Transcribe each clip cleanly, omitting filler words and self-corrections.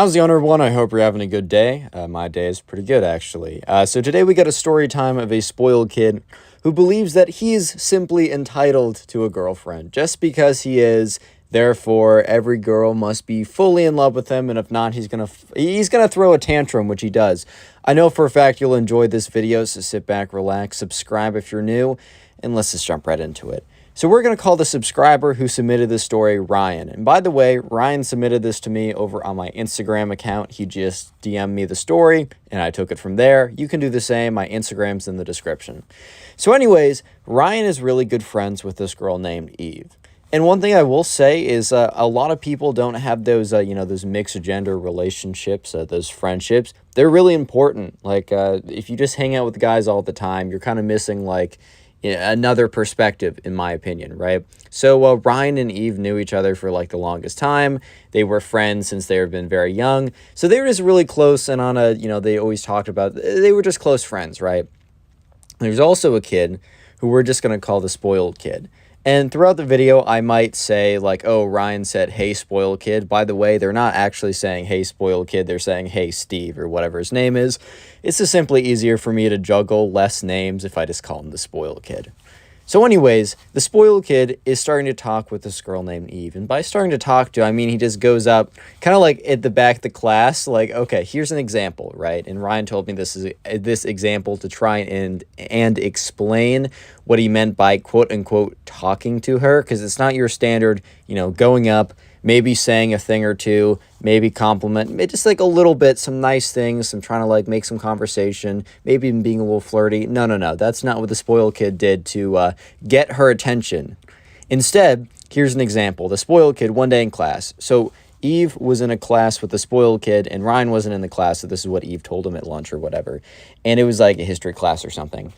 How's the owner one? I hope you're having a good day. My day is pretty good, actually. So today we got a story time of a spoiled kid who believes that he's simply entitled to a girlfriend just because he is. Therefore, every girl must be fully in love with him, and if not, he's gonna throw a tantrum, which he does. I know for a fact you'll enjoy this video, so sit back, relax, subscribe if you're new, and let's just jump right into it. So we're going to call the subscriber who submitted this story Ryan. And by the way, Ryan submitted this to me over on my Instagram account. He just DM'd me the story, and I took it from there. You can do the same. My Instagram's in the description. So anyways, Ryan is really good friends with this girl named Eve. And one thing I will say is a lot of people don't have those, those mixed gender relationships, those friendships. They're really important. Like, if you just hang out with guys all the time, you're kind of missing, like, another perspective, in my opinion, right? So Ryan and Eve knew each other for like the longest time. They were friends since they had been very young. So they were just really close, and on a, they always talked about, they were just close friends, right? There's also a kid who we're just going to call the spoiled kid. And throughout the video, I might say like, oh, Ryan said, hey, spoiled kid. By the way, they're not actually saying, hey, spoiled kid. They're saying, hey, Steve, or whatever his name is. It's just simply easier for me to juggle less names if I just call him the spoiled kid. So anyways, the spoiled kid is starting to talk with this girl named Eve. And by starting to talk to, I mean he just goes up kind of like at the back of the class, like, okay, here's an example, right? And Ryan told me this example to try and explain what he meant by quote-unquote talking to her, because it's not your standard, going up, maybe saying a thing or two, maybe compliment, just like a little bit, some nice things, some trying to like make some conversation, maybe even being a little flirty. No. That's not what the spoiled kid did to get her attention. Instead, here's an example. The spoiled kid one day in class. So Eve was in a class with the spoiled kid, and Ryan wasn't in the class, so this is what Eve told him at lunch or whatever. And it was like a history class or something.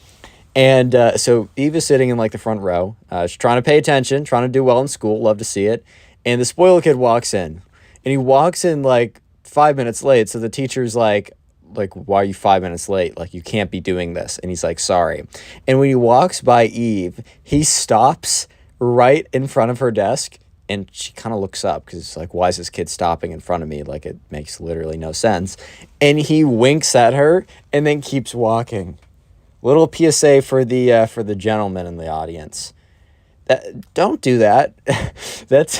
And so Eve is sitting in like the front row. She's trying to pay attention, trying to do well in school, love to see it. And the spoiled kid walks in, and he walks in like 5 minutes late. So the teacher's like, why are you 5 minutes late? Like, you can't be doing this. And he's like, sorry. And when he walks by Eve, he stops right in front of her desk, and she kind of looks up because it's like, why is this kid stopping in front of me? Like, it makes literally no sense. And he winks at her and then keeps walking. Little PSA for the gentleman in the audience. Don't do that. That's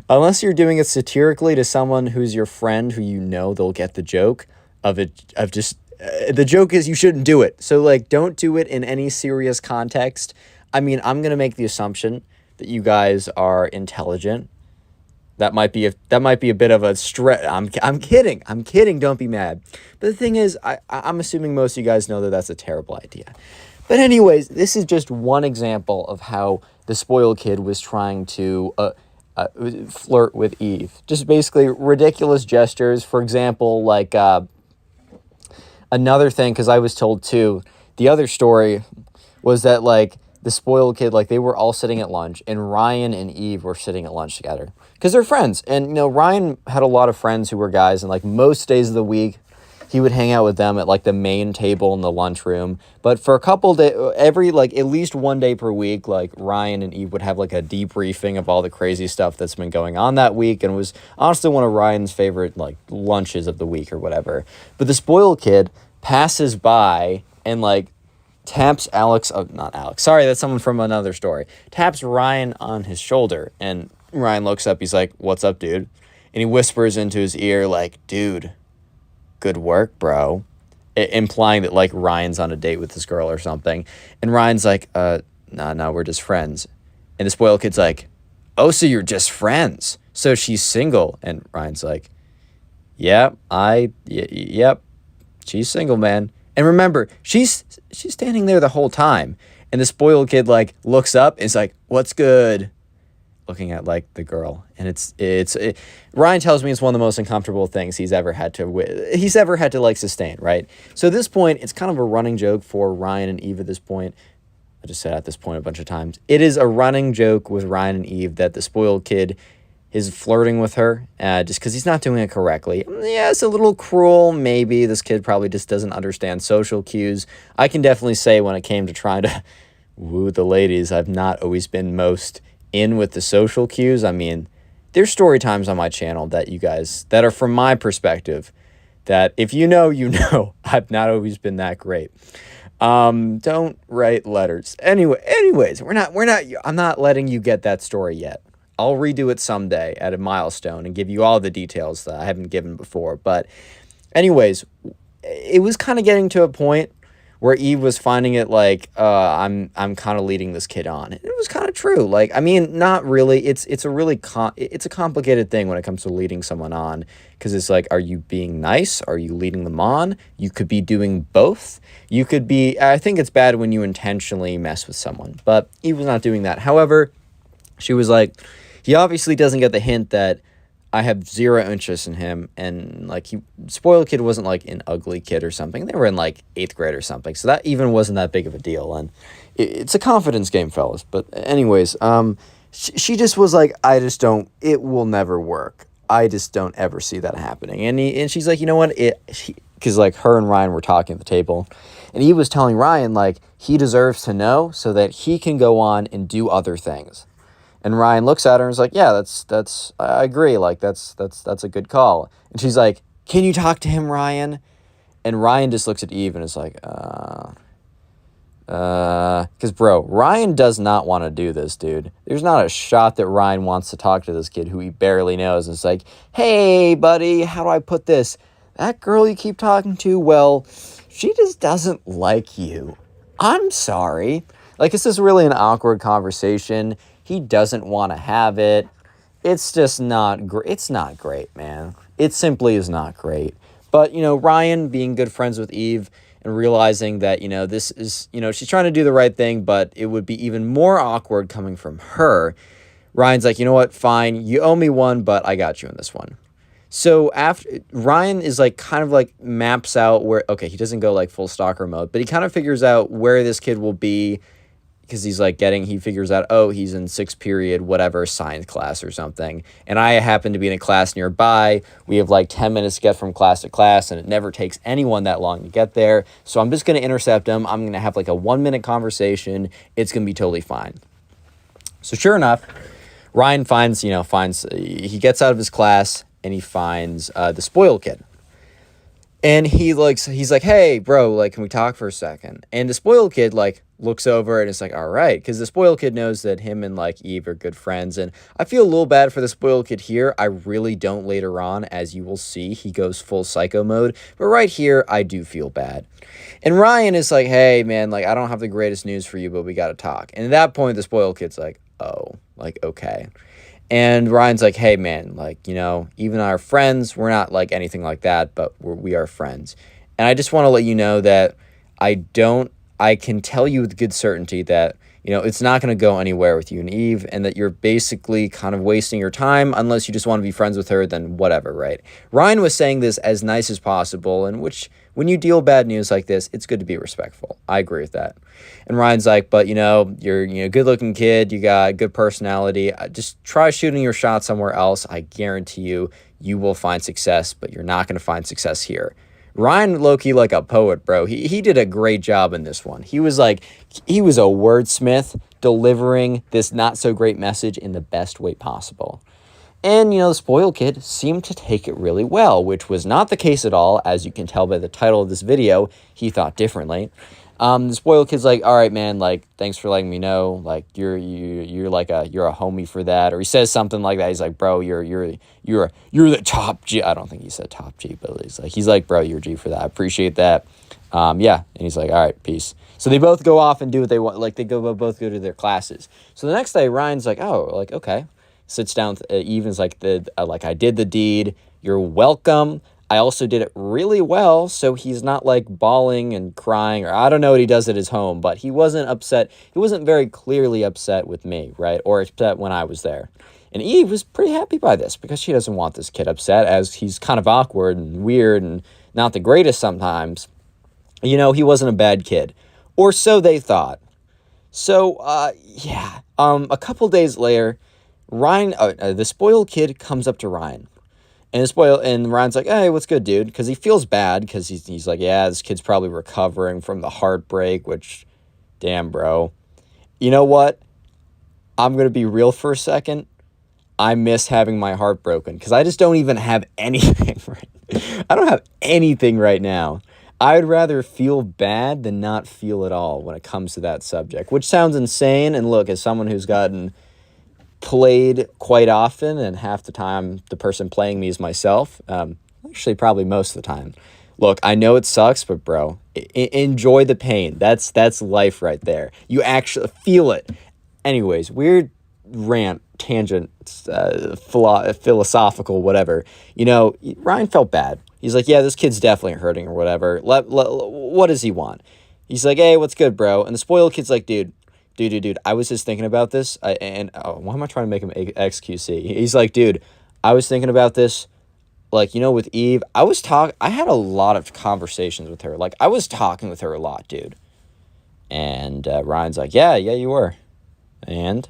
unless you're doing it satirically to someone who's your friend who they'll get the joke of it, of just the joke is you shouldn't do it. So like, don't do it in any serious context. I mean, I'm going to make the assumption that you guys are intelligent. That might be a bit of a stretch. I'm kidding. Don't be mad. But the thing is, I'm assuming most of you guys know that that's a terrible idea. But anyways, this is just one example of how the spoiled kid was trying to flirt with Eve. Just basically ridiculous gestures. For example, like another thing, because I was told too, the other story was that like the spoiled kid, like they were all sitting at lunch, and Ryan and Eve were sitting at lunch together because they're friends. And, Ryan had a lot of friends who were guys, and like most days of the week, he would hang out with them at like the main table in the lunchroom. But for a couple days, at least one day per week, like Ryan and Eve would have like a debriefing of all the crazy stuff that's been going on that week. And it was honestly one of Ryan's favorite like lunches of the week or whatever. But the spoiled kid passes by and like taps not Alex. Sorry, that's someone from another story. Taps Ryan on his shoulder. And Ryan looks up. He's like, what's up, dude? And he whispers into his ear like, dude, good work, bro, implying that like Ryan's on a date with this girl or something. And Ryan's like, no, we're just friends. And the spoiled kid's like, oh, so you're just friends, so she's single? And Ryan's like, yep, she's single, man. And remember, she's standing there the whole time. And the spoiled kid like looks up and is like, what's good, looking at like the girl. And Ryan tells me it's one of the most uncomfortable things he's ever had to like sustain, right? So at this point, it's kind of a running joke for Ryan and Eve at this point. I just said at this point a bunch of times. It is a running joke with Ryan and Eve that the spoiled kid is flirting with her just because he's not doing it correctly. Yeah, it's a little cruel, maybe. This kid probably just doesn't understand social cues. I can definitely say when it came to trying to woo the ladies, I've not always been most in with the social cues. I mean, there's story times on my channel that you guys, that are from my perspective, that if you know, you know, I've not always been that great. Don't write letters. Anyways, I'm not letting you get that story yet. I'll redo it someday at a milestone and give you all the details that I haven't given before. But anyways, it was kind of getting to a point where Eve was finding it like, I'm kind of leading this kid on. And it was kind of true. Like, I mean, not really. It's a complicated thing when it comes to leading someone on, because it's like, are you being nice? Are you leading them on? You could be doing both. You could be, I think it's bad when you intentionally mess with someone, but Eve was not doing that. However, she was like, he obviously doesn't get the hint that I have zero interest in him, and like, spoiled kid wasn't like an ugly kid or something. They were in like 8th grade or something, so that even wasn't that big of a deal. And it's a confidence game, fellas. But anyways, she just was like, it will never work. I just don't ever see that happening. And she's like, you know what? Because like her and Ryan were talking at the table, and he was telling Ryan like he deserves to know so that he can go on and do other things. And Ryan looks at her and is like, yeah, that's I agree. Like, that's a good call. And she's like, can you talk to him, Ryan? And Ryan just looks at Eve and is like, because bro, Ryan does not want to do this, dude. There's not a shot that Ryan wants to talk to this kid who he barely knows. And it's like, hey, buddy, how do I put this? That girl you keep talking to, well, she just doesn't like you. I'm sorry. Like, this is really an awkward conversation. He doesn't want to have it. It's just not great. It's not great, man. It simply is not great. But, you know, Ryan being good friends with Eve and realizing that, you know, this is, you know, she's trying to do the right thing, but it would be even more awkward coming from her. Ryan's like, you know what? Fine. You owe me one, but I got you in this one. So after Ryan is like kind of like maps out where, okay, he doesn't go like full stalker mode, but he kind of figures out where this kid will be, because he's like he figures out, oh, he's in 6th period, whatever, science class or something. And I happen to be in a class nearby. We have like 10 minutes to get from class to class, and it never takes anyone that long to get there. So I'm just going to intercept him. I'm going to have like a 1-minute conversation. It's going to be totally fine. So sure enough, Ryan he gets out of his class and he finds the spoiled kid. And he's like, hey, bro, like, can we talk for a second? And the spoiled kid, like, looks over and it's like, all right. Because the spoiled kid knows that him and, like, Eve are good friends. And I feel a little bad for the spoiled kid here. I really don't later on. As you will see, he goes full psycho mode. But right here, I do feel bad. And Ryan is like, hey, man, like, I don't have the greatest news for you, but we got to talk. And at that point, the spoiled kid's like, oh, like, okay. And Ryan's like, hey, man, like, you know, even our friends, we're not like anything like that, but we are friends. And I just want to let you know that I can tell you with good certainty that, you know, it's not going to go anywhere with you and Eve, and that you're basically kind of wasting your time. Unless you just want to be friends with her, then whatever, right? Ryan was saying this as nice as possible, and which, when you deal bad news like this, it's good to be respectful. I agree with that. And Ryan's like, but, you know, you're a good-looking kid. You got good personality. Just try shooting your shot somewhere else. I guarantee you will find success, but you're not going to find success here. Ryan low-key like a poet, bro. He did a great job in this one. He was a wordsmith delivering this not-so-great message in the best way possible. And, you know, the spoiled kid seemed to take it really well, which was not the case at all. As you can tell by the title of this video, he thought differently. The spoiled kid's like, all right, man, like, thanks for letting me know. Like, you're a homie for that. Or he says something like that. He's like, bro, you're the top G. I don't think he said top G, but he's like, bro, you're G for that. I appreciate that. Yeah. And he's like, all right, peace. So they both go off and do what they want. Like, both go to their classes. So the next day, Ryan's like, oh, like, okay. Sits down with Eve and is like, I did the deed. You're welcome. I also did it really well, so he's not like bawling and crying, or I don't know what he does at his home, but he wasn't upset. He wasn't very clearly upset with me, right? Or upset when I was there. And Eve was pretty happy by this because she doesn't want this kid upset, as he's kind of awkward and weird and not the greatest sometimes. You know, he wasn't a bad kid. Or so they thought. So, yeah. A couple days later, Ryan, the spoiled kid comes up to Ryan. And Ryan's like, hey, what's good, dude? Because he feels bad, because he's like, yeah, this kid's probably recovering from the heartbreak, which, damn, bro. You know what? I'm going to be real for a second. I miss having my heart broken because I just don't even have anything I don't have anything right now. I'd rather feel bad than not feel at all when it comes to that subject, which sounds insane. And look, as someone who's gotten played quite often, and half the time the person playing me is myself, actually probably most of the time. Look, I know it sucks, but bro, enjoy the pain. That's life right there. You actually feel it. Anyways, weird rant, tangent, philosophical, whatever. Ryan felt bad. He's like, yeah, this kid's definitely hurting or whatever. What does he want? He's like, hey, what's good, bro? And the spoiled kid's like, dude, I was just thinking about this. Why am I trying to make him XQC? He's like, dude, I was thinking about this. Like, with Eve, I had a lot of conversations with her. Like, I was talking with her a lot, dude. And Ryan's like, yeah, you were. And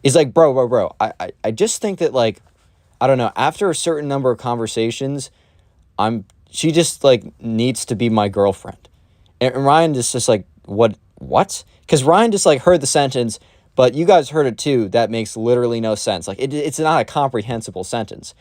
he's like, bro, I just think that, like, I don't know, after a certain number of conversations, she just, like, needs to be my girlfriend. And Ryan is just like, what? Because Ryan just, like, heard the sentence, but you guys heard it too. That makes literally no sense. Like, it's not a comprehensible sentence.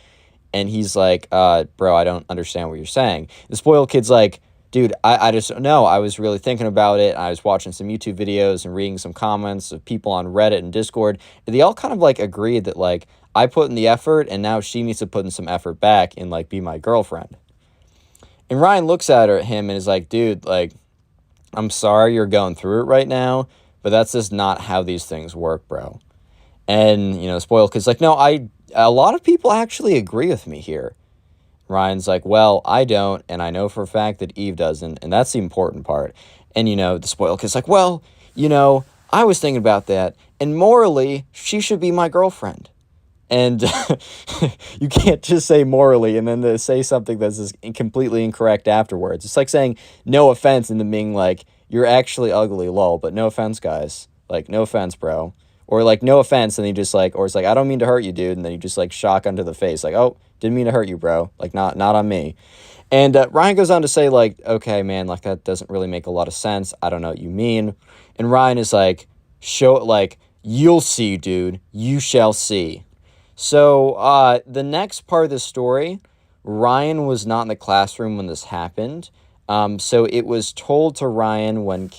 And he's like, bro, I don't understand what you're saying. The spoiled kid's like, dude, I just don't know. I was really thinking about it. I was watching some YouTube videos and reading some comments of people on Reddit and Discord. And they all kind of, like, agreed that, like, I put in the effort and now she needs to put in some effort back and, like, be my girlfriend. And Ryan looks at him and is like, dude, like, I'm sorry you're going through it right now, but that's just not how these things work, bro. And, spoiled kid's like, no, a lot of people actually agree with me here. Ryan's like, well, I don't, and I know for a fact that Eve doesn't, and that's the important part. And, the spoiled kid's like, well, I was thinking about that, and morally, she should be my girlfriend. And you can't just say morally and then say something that's just completely incorrect afterwards. It's like saying no offense and then being like, you're actually ugly, lol, but no offense, guys. Like, no offense, bro. Or, like, no offense, and you just, like, or it's like, I don't mean to hurt you, dude, and then you just, like, shock under the face, like, oh, didn't mean to hurt you, bro, like, not on me. And Ryan goes on to say, like, okay, man, like, that doesn't really make a lot of sense, I don't know what you mean. And Ryan is like, you'll see, dude, you shall see. So, the next part of the story, Ryan was not in the classroom when this happened. So it was told to Ryan when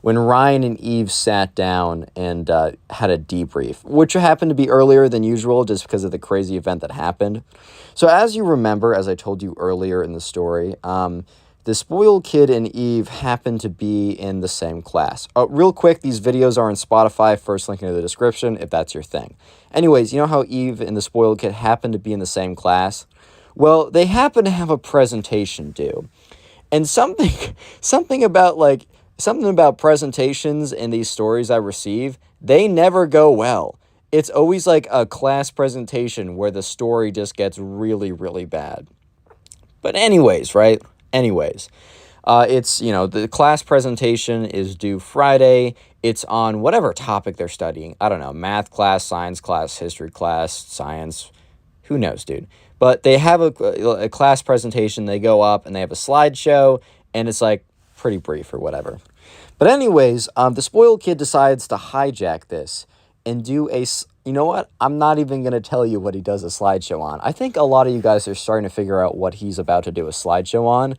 Ryan and Eve sat down and had a debrief, which happened to be earlier than usual just because of the crazy event that happened. So as you remember, as I told you earlier in the story, the spoiled kid and Eve happened to be in the same class. Real quick, these videos are on Spotify, first link in the description if that's your thing. Anyways, you know how Eve and the spoiled kid happened to be in the same class? Well, they happen to have a presentation due. And something about presentations in these stories I receive, they never go well. It's always like a class presentation where the story just gets really, really bad. But anyways, right? It's, the class presentation is due Friday. It's on whatever topic they're studying. I don't know, math class, science class, history class, science. Who knows, dude? But they have a class presentation. They go up and they have a slideshow, and it's like pretty brief or whatever. But anyways, the spoiled kid decides to hijack this and do you know what? I'm not even going to tell you what he does a slideshow on. I think a lot of you guys are starting to figure out what he's about to do a slideshow on,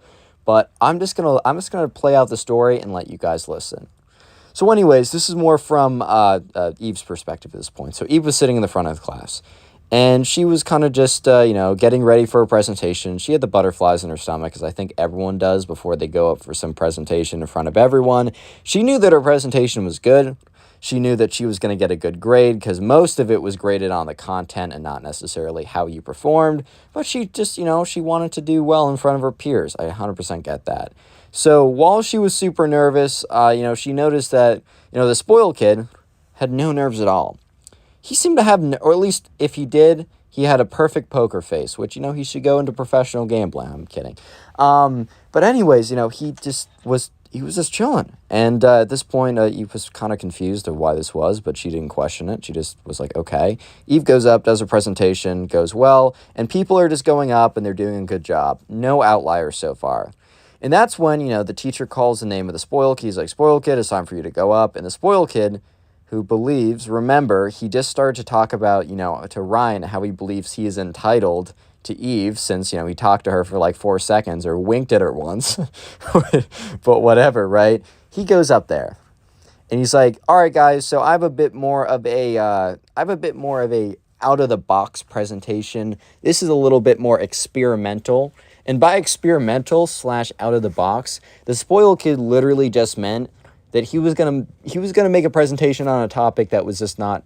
but I'm just gonna play out the story and let you guys listen. So anyways, this is more from Eve's perspective at this point. So Eve was sitting in the front of the class. And she was kind of just, getting ready for a presentation. She had the butterflies in her stomach, as I think everyone does before they go up for some presentation in front of everyone. She knew that her presentation was good. She knew that she was going to get a good grade because most of it was graded on the content and not necessarily how you performed. But she just, she wanted to do well in front of her peers. I 100% get that. So while she was super nervous, she noticed that, the spoiled kid had no nerves at all. He seemed to have, or at least if he did, he had a perfect poker face, which, he should go into professional gambling. I'm kidding. But anyways, he was just chilling. And at this point, Eve was kind of confused of why this was, but she didn't question it. She just was like, okay. Eve goes up, does a presentation, goes well, and people are just going up and they're doing a good job. No outliers so far. And that's when, the teacher calls the name of the spoiled kid. He's like, spoiled kid, it's time for you to go up. And the spoiled kid who believes, remember, he just started to talk about, to Ryan, how he believes he is entitled to Eve since, he talked to her for like 4 seconds or winked at her once, but whatever, right? He goes up there and he's like, all right, guys, so I have a bit more of a out of the box presentation. This is a little bit more experimental. And by experimental / out of the box, the spoiled kid literally just meant that he was gonna make a presentation on a topic that was just not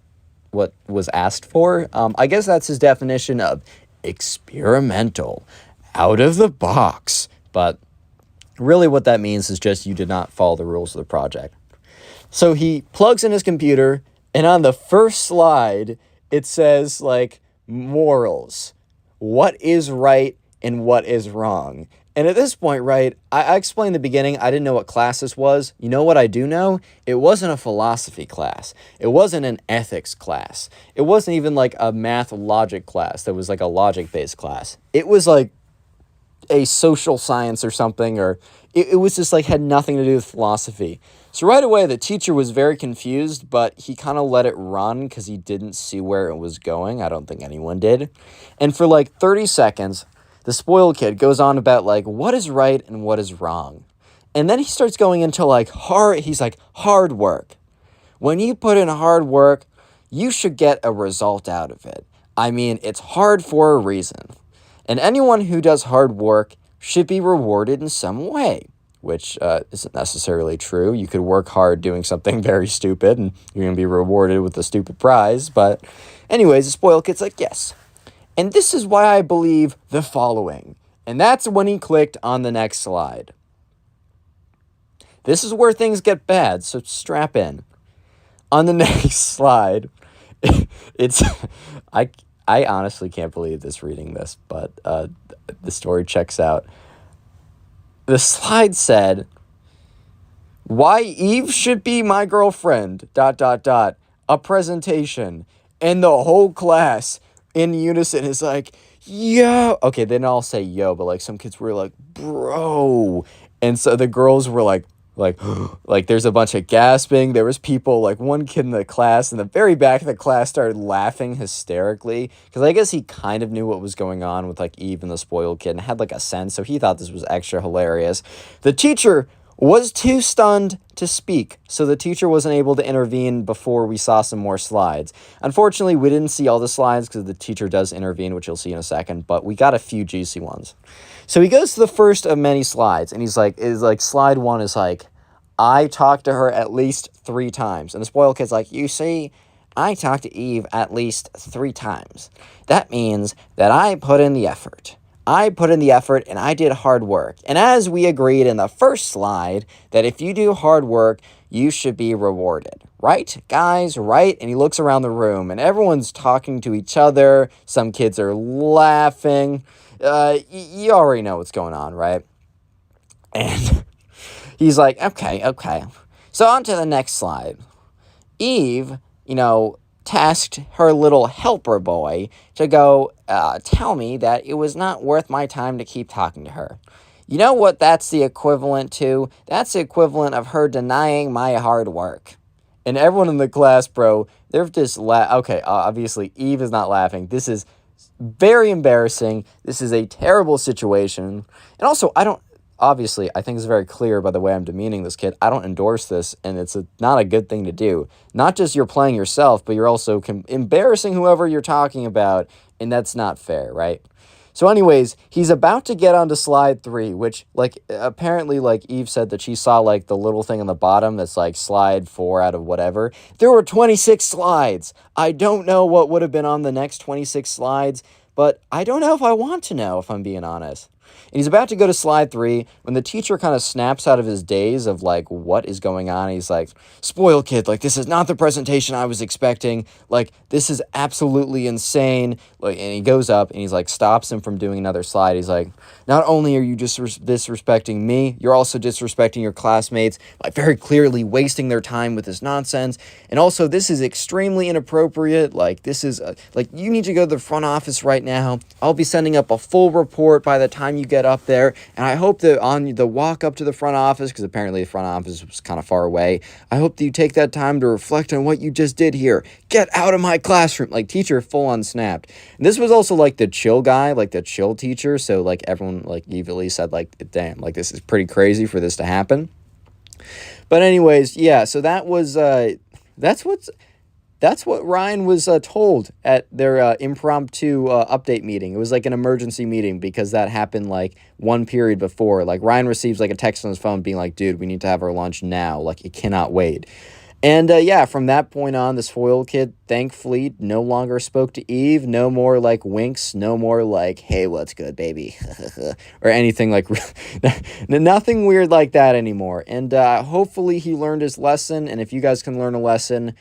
what was asked for. I guess that's his definition of experimental, out of the box. But really what that means is just you did not follow the rules of the project. So he plugs in his computer, and on the first slide, it says, like, morals. What is right and what is wrong? And at this point, right, I explained in the beginning, I didn't know what class this was. You know what I do know? It wasn't a philosophy class. It wasn't an ethics class. It wasn't even like a math logic class that was like a logic-based class. It was like a social science or something, or it was just like had nothing to do with philosophy. So right away, the teacher was very confused, but he kind of let it run because he didn't see where it was going. I don't think anyone did. And for like 30 seconds, the spoiled kid goes on about like what is right and what is wrong. And then he starts going into like hard work. When you put in hard work, you should get a result out of it. I mean, it's hard for a reason. And anyone who does hard work should be rewarded in some way, which isn't necessarily true. You could work hard doing something very stupid and you're going to be rewarded with a stupid prize. But anyways, the spoiled kid's like, yes. And this is why I believe the following. And that's when he clicked on the next slide. This is where things get bad, so strap in. On the next slide, it's... I honestly can't believe this reading this, but the story checks out. The slide said, why Eve should be my girlfriend, ... a presentation. And the whole class in unison is like, yo. Okay, they didn't all say yo, but like some kids were like, bro. And so the girls were like there's a bunch of gasping. There was people, like one kid in the class in the very back of the class started laughing hysterically because I guess he kind of knew what was going on with like Eve and the spoiled kid and had like a sense, so he thought this was extra hilarious. The teacher was too stunned to speak, so the teacher wasn't able to intervene before we saw some more slides. Unfortunately, we didn't see all the slides because the teacher does intervene, which you'll see in a second, but we got a few juicy ones. So he goes to the first of many slides, and he's like, slide 1 is like, I talked to her at least 3 times. And the spoiled kid's like, you see, I talked to Eve at least 3 times. That means that I put in the effort. I put in the effort and I did hard work. And as we agreed in the first slide, that if you do hard work, you should be rewarded. Right, guys? Right? And he looks around the room and everyone's talking to each other. Some kids are laughing. You already know what's going on, right? And he's like, okay. So on to the next slide. Eve, tasked her little helper boy to go tell me that it was not worth my time to keep talking to her. You know what that's the equivalent to? That's the equivalent of her denying my hard work. And everyone in the class, bro, they're just okay, obviously Eve is not laughing. This is very embarrassing. This is a terrible situation. And also, obviously, I think it's very clear by the way I'm demeaning this kid. I don't endorse this, and it's not a good thing to do. Not just you're playing yourself, but you're also embarrassing whoever you're talking about, and that's not fair, right? So anyways, he's about to get onto slide 3, which, apparently, Eve said that she saw, the little thing on the bottom that's, slide 4 out of whatever. There were 26 slides. I don't know what would have been on the next 26 slides, but I don't know if I want to know, if I'm being honest. And he's about to go to slide 3 when the teacher kind of snaps out of his daze of, what is going on. He's like, spoiled kid, this is not the presentation I was expecting. This is absolutely insane. And he goes up and he's stops him from doing another slide. He's like, not only are you disrespecting me, you're also disrespecting your classmates by very clearly wasting their time with this nonsense. And also, this is extremely inappropriate. This is, you need to go to the front office right now. I'll be sending up a full report by the time time you get up there. And I hope that on the walk up to the front office, because apparently the front office was kind of far away, I hope that you take that time to reflect on what you just did here. Get out of my classroom. Like, teacher full on snapped. And this was also like the chill guy, like the chill teacher. So like everyone like evilly said like, damn, like this is pretty crazy for this to happen. But anyways, yeah, so that was that's what Ryan was told at their impromptu update meeting. It was like an emergency meeting because that happened like one period before. Like Ryan receives like a text on his phone being like, dude, we need to have our lunch now. Like, it cannot wait. And yeah, from that point on, the spoiled kid thankfully no longer spoke to Eve. No more like winks. No more like, hey, what's good, baby? Or anything like, nothing weird like that anymore. And hopefully he learned his lesson. And if you guys can learn a lesson,